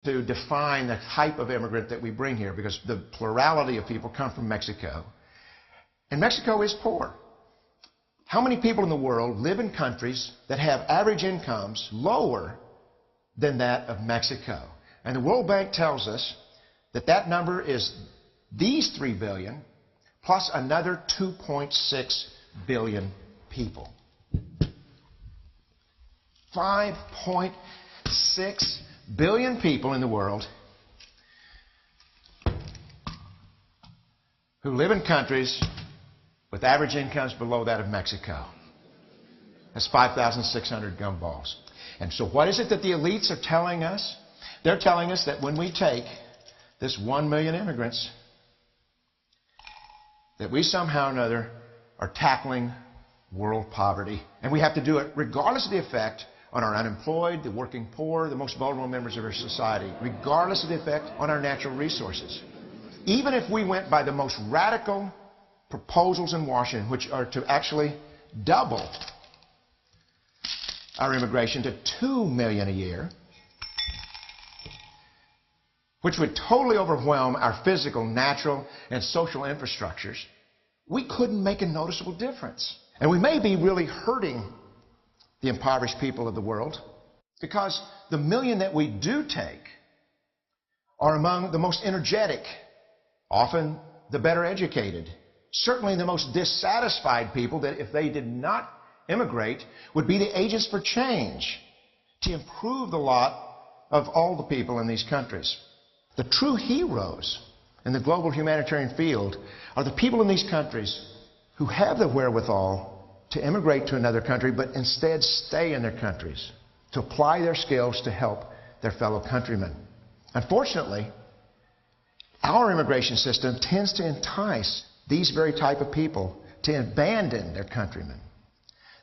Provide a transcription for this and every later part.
to define the type of immigrant that we bring here, because the plurality of people come from Mexico. And Mexico is poor. How many people in the world live in countries that have average incomes lower than that of Mexico? And the World Bank tells us that that number is these 3 billion plus another 2.6 billion people. 5.6 billion people in the world who live in countries with average incomes below that of Mexico. That's 5,600 gumballs. And so what is it that the elites are telling us? They're telling us that when we take this 1 million immigrants, that we somehow or another are tackling world poverty. And we have to do it regardless of the effect on our unemployed, the working poor, the most vulnerable members of our society, regardless of the effect on our natural resources. Even if we went by the most radical proposals in Washington, which are to actually double our immigration to 2 million a year, which would totally overwhelm our physical, natural, and social infrastructures, we couldn't make a noticeable difference. And we may be really hurting the impoverished people of the world, because the million that we do take are among the most energetic, often the better educated, certainly the most dissatisfied people that, if they did not immigrate, would be the agents for change to improve the lot of all the people in these countries. The true heroes in the global humanitarian field are the people in these countries who have the wherewithal to immigrate to another country, but instead stay in their countries, to apply their skills to help their fellow countrymen. Unfortunately, our immigration system tends to entice these very type of people to abandon their countrymen.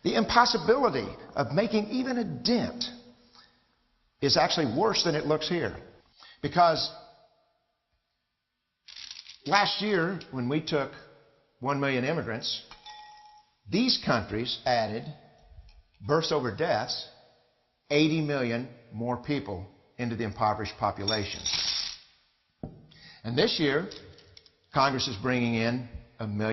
The impossibility of making even a dent is actually worse than it looks here. Because last year, when we took 1 million immigrants, these countries added, births over deaths, 80 million more people into the impoverished population. And this year, Congress is bringing in 1 million.